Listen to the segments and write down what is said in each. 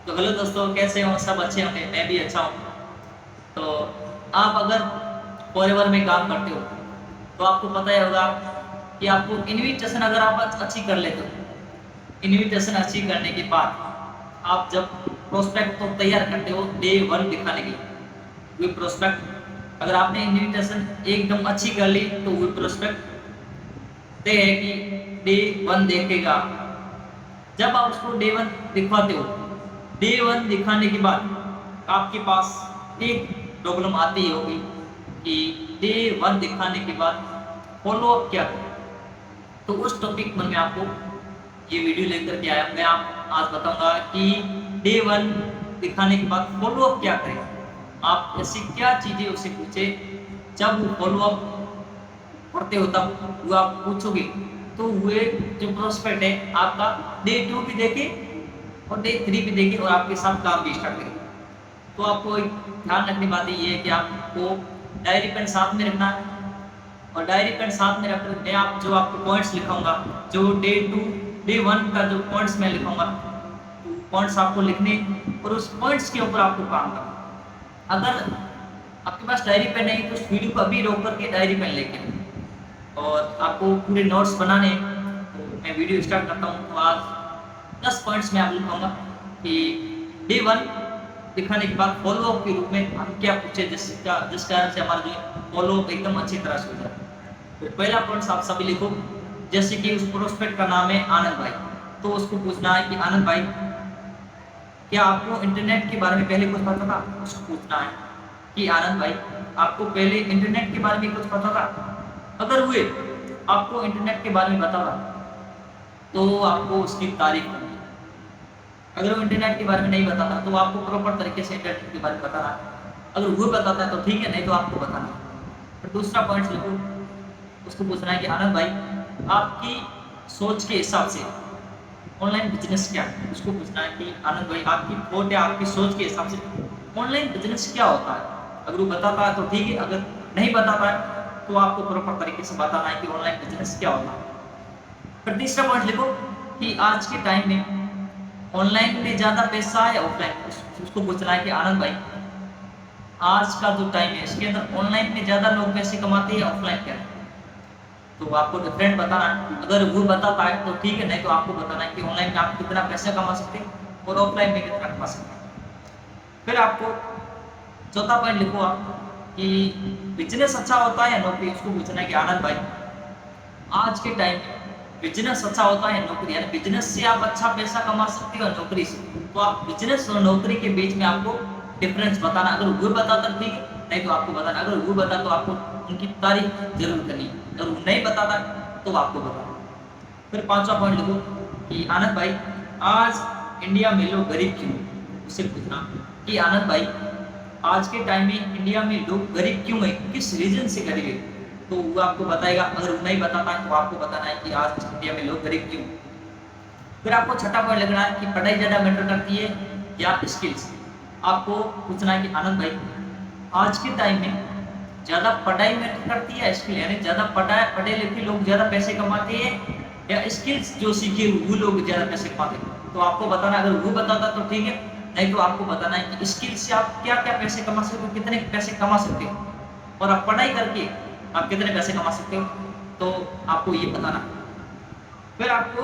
तो हेलो दोस्तों, कैसे हो? सब अच्छे होंगे, मैं भी अच्छा हूँ। तो आप अगर फॉरएवर में काम करते हो तो आपको पता ही होगा कि आपको इनविटेशन अगर आप अच्छी कर लेते हो, इनविटेशन अच्छी करने के बाद आप जब प्रोस्पेक्ट तो तैयार करते हो डे वन दिखाने के लिए, वो प्रोस्पेक्ट अगर आपने इनविटेशन एकदम अच्छी कर ली तो वो प्रोस्पेक्ट तय है कि डे वन देखेगा। जब आप उसको डे वन दिखवाते हो, डे वन दिखाने के बाद आपके पास एक प्रॉब्लम आती होगी कि डे वन दिखाने के बाद फॉलो अप क्या करें। तो उस टॉपिक में मैं आपको ये वीडियो लेकर के आया। मैं आप आज बताऊंगा कि डे वन दिखाने के बाद फॉलो अप क्या करें। आप ऐसी क्या चीजें उससे पूछे, जब वो फॉलो अप पढ़ते हो तब वो आप पूछोगे तो हुए जो प्रोस्पेक्ट है आपका डे टू भी देखे और डे थ्री भी देखे और आपके साथ काम भी स्टार्ट करें। तो आपको एक ध्यान रखने बात ये है कि आपको डायरी पेन साथ में रखना है, और डायरी पेन साथ में रख मैं आप जो आपको पॉइंट्स लिखाऊंगा, जो डे टू डे वन का जो पॉइंट्स मैं लिखूंगा, पॉइंट्स आपको लिखने और उस पॉइंट्स के ऊपर आपको काम करना। अगर आपके पास डायरी पेन नहीं तो उस वीडियो को अभी रोक करके डायरी पेन लेके और आपको पूरे नोट्स बनाने। तो मैं वीडियो स्टार्ट करता हूँ। तो आज 10 पॉइंट्स में आप लिखूंगा कि डे वन दिखाने के बाद फॉलो अप के रूप में हम क्या पूछे जिस कारण से हमारा जो फॉलो अप एकदम अच्छी तरह से हो जाए। तो पहला पॉइंट आप सभी लिखो, जैसे कि उस प्रोस्पेक्ट का नाम है आनंद भाई। तो उसको पूछना है कि आनंद भाई, क्या आपको इंटरनेट के बारे में पहले कुछ पता था? उसको पूछना है कि आनंद भाई, आपको पहले इंटरनेट के बारे में कुछ पता था? अगर हुए आपको इंटरनेट के बारे में पता था तो आपको उसकी तारीफ करनी है। अगर वो इंटरनेट के बारे में नहीं बताता तो आपको प्रॉपर तरीके से इंटरनेट के बारे में बताना है। अगर वो बताता है तो ठीक है, नहीं तो आपको बताना है। फिर दूसरा पॉइंट लिखो, उसको पूछना है कि आनंद भाई, आपकी सोच के हिसाब से ऑनलाइन बिजनेस क्या है? उसको पूछना है कि आनंद भाई, आपकी थॉट या आपकी सोच के हिसाब से ऑनलाइन बिजनेस क्या होता है? अगर वो बताता है तो ठीक है, अगर नहीं बताता है तो आपको प्रॉपर तरीके से बताना है कि ऑनलाइन बिजनेस क्या होता है। फिर तीसरा पॉइंट लिखो कि आज के टाइम में ऑनलाइन में ज्यादा पैसा है या ऑफलाइन? उसको पूछना है कि आनंद भाई, आज का जो टाइम है इसके अंदर ऑनलाइन में ज्यादा लोग पैसे कमाते हैं या ऑफलाइन क्या है? तो आपको डिफरेंट बताना है। अगर वो बताता है तो ठीक है, नहीं तो आपको बताना है कि ऑनलाइन में आप कितना पैसा कमा सकते हैं और ऑफलाइन में कितना कमा सकते हैं। फिर आपको चौथा पॉइंट लिखो आप कि बिजनेस अच्छा होता है या नौकरी? उसको पूछना है कि आनंद भाई, आज के टाइम में बिजनेस अच्छा होता है या नौकरी? यानी बिजनेस से आप अच्छा पैसा कमा सकते हो नौकरी से। तो आप बिजनेस और नौकरी के बीच में आपको डिफरेंस बताना। अगर वो बताता ठीक है, नहीं तो आपको बताना। अगर वो बता तो आपको उनकी तारीफ जरूर करनी, अगर वो नहीं बताता तो आपको बताना। फिर पांचवा पॉइंट लिखो कि आनंद भाई, आज इंडिया में लोग गरीब क्यों? उससे पूछना कि आनंद भाई, आज के टाइम में इंडिया में लोग गरीब क्यों है, किस रीजन से गरीब है? तो वो आपको बताएगा। अगर वो नहीं बताता है तो आपको बताना है कि आज इंडिया में लोग गरीब क्यों। फिर आपको छठा पॉइंट लगना है कि पढ़ाई ज्यादा मैटर करती है या स्किल्स? आपको पूछना है कि आनंद भाई, आज के टाइम में ज्यादा पढ़ाई मैटर करती है या स्किल? यानी ज्यादा पढ़े लिखे लोग ज्यादा पैसे कमाते हैं या स्किल्स जो सीखे वो लोग ज्यादा पैसे कमाते हैं? तो आपको बताना। अगर वो बताता तो ठीक है, नहीं तो आपको बताना है कि स्किल से आप क्या क्या पैसे कमा सकते हो, कितने पैसे कमा सकते हो, और आप पढ़ाई करके आप कितने पैसे कमा सकते हो, तो आपको ये बताना। फिर आपको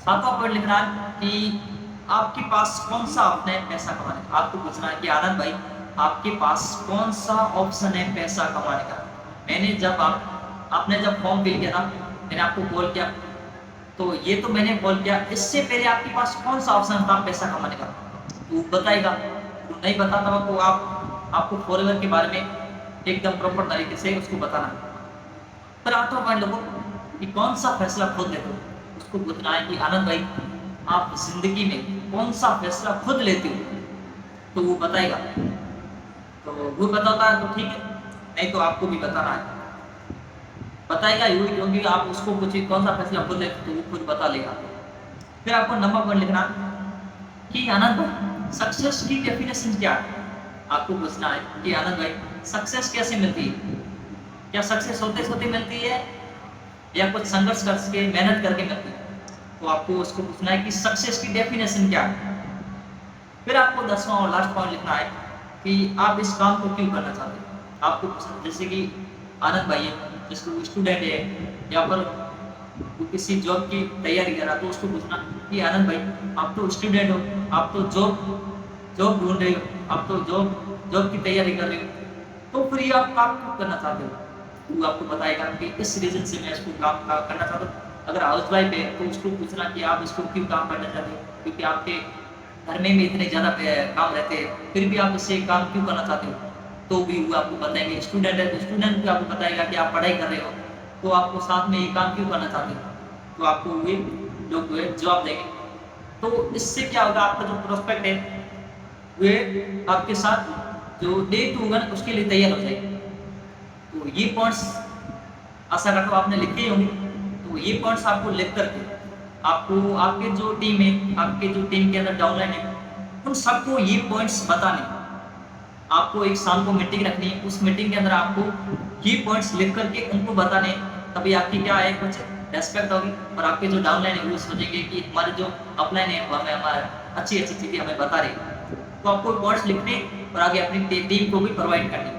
सातवां पॉइंट लिखना है कि आपके पास कौन सा ऑप्शन है पैसा कमाने का? आपको पूछना है कि आनंद भाई, आपके पास कौन सा ऑप्शन है पैसा कमाने का? मैंने जब आपने जब फॉर्म फिल किया था, मैंने आपको कॉल किया, तो ये तो मैंने कॉल किया, इससे पहले आपके पास कौन सा ऑप्शन था पैसा कमाने का? तो बताएगा। तो नहीं बताता तो आपको फॉरएवर के बारे में एकदम प्रॉपर तरीके से उसको बताना। फिर आठवां पॉइंट लिखो कि कौन सा फैसला खुद लेते हो? उसको पूछना है कि आनंद भाई, आप जिंदगी में कौन सा फैसला खुद लेते हो? तो वो बताएगा। तो वो बताता है तो ठीक है, नहीं तो आपको भी बताना है। बताएगा यू, क्योंकि आप उसको पूछिए कौन सा फैसला खुद लेते तो वो खुद बता लेगा। फिर आपको नंबर पॉइंट लिखना कि आनंद भाई, सक्सेस की डेफिनेशन क्या है? आपको पूछना है कि आनंद भाई, सक्सेस कैसे मिलती है? क्या सक्सेस होते होते मिलती है या कुछ संघर्ष करके मेहनत करके मिलती है? तो आपको उसको पूछना है कि सक्सेस की डेफिनेशन क्या है। फिर आपको 10वां और लास्ट पॉइंट लिखना है कि आप इस काम को क्यों करना चाहते हैं, आपको पसंद। जैसे कि आनंद भाई है, जिसको स्टूडेंट है या फिर वो किसी जॉब की तैयारी कर रहा, तो उसको पूछना कि आनंद भाई आप तो स्टूडेंट हो, आप तो जॉब जॉब ढूंढ रहे हो, आप तो जॉब जॉब की तैयारी कर रहे हो, तो फिर ये आप काम क्यों करना चाहते हो। वो आपको बताएगा कि इस रीजन से मैं इसको करना चाहता हूँ। अगर हाउस वाइफ है तो उसको पूछना कि आप इसको क्यों काम करना चाहते हो, क्योंकि आपके घर में भी इतने ज़्यादा काम रहते हैं, फिर भी आप इससे काम क्यों करना चाहते हो, तो भी वो आपको बताएंगे। स्टूडेंट है तो स्टूडेंट भी आपको बताएगा कि आप पढ़ाई कर रहे हो, तो आपको साथ में ये काम क्यों करना चाहते हो, तो आपको वे लोग जो है जवाब देंगे। तो इससे क्या होगा, आपका जो प्रोस्पेक्ट है वे आपके साथ जो डे 2 होगा ना उसके लिए तैयार हो जाएगी। तो ये पॉइंट्स आशा करता हूँ आपने लिखे ही होंगे। तो ये पॉइंट्स आपको लिख करके आपको आपके जो टीम है, आपके जो टीम के अंदर डाउनलाइन है, उन सबको ये पॉइंट्स बताने। आपको एक शाम को मीटिंग रखनी है, उस मीटिंग के अंदर आपको ये पॉइंट्स लिख करके उनको बताने। तभी आपकी क्या है, कुछ रेस्पेक्ट होगी और आपके जो डाउनलाइन है वो सोचेंगे कि हमारे जो अपलाइन है वो हमें हमारे अच्छी अच्छी चीज़ें हमें बता रही है। तो आपको पॉइंट्स लिखने और आगे अपनी टीम को भी प्रोवाइड करनी।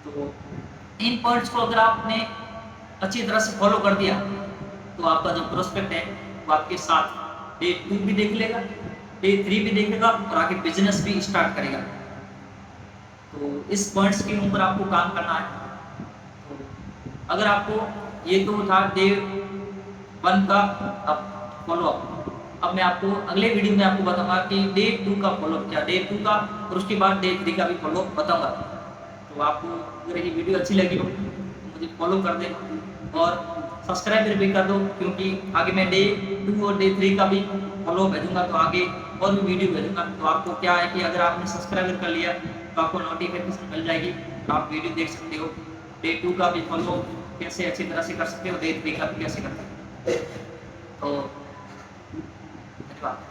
तो इन पॉइंट्स को अगर आपने अच्छी तरह से फॉलो कर दिया तो आपका जो प्रोस्पेक्ट है वो आपके साथ डे 2 भी देख लेगा, डे 3 भी देखेगा और आगे बिजनेस भी स्टार्ट करेगा। तो इस पॉइंट्स के ऊपर आपको काम करना है। तो अगर आपको ये तो था डे 1 का फॉलोअप, अब मैं आपको अगले वीडियो में आपको बताऊंगा कि डे 2 का फॉलोअप क्या, डे 2 का और उसके बाद डे 3 का भी फॉलोअप बताऊंगा। तो आपको अगर ये वीडियो अच्छी लगी हो तो मुझे फॉलो कर दें और सब्सक्राइब भी कर दो, क्योंकि आगे मैं डे 2 और डे 3 का भी फॉलो भेजूंगा, तो आगे और भी वीडियो भेजूंगा। तो आपको क्या है कि अगर आपने सब्सक्राइब कर लिया तो आपको नोटिफिकेशन मिल जाएगी, तो आप वीडियो देख सकते हो। डे 2 का भी फॉलो कैसे अच्छी तरह से कर सकते हो, डे 3 का भी कैसे कर सकते हो। तो धन्यवाद।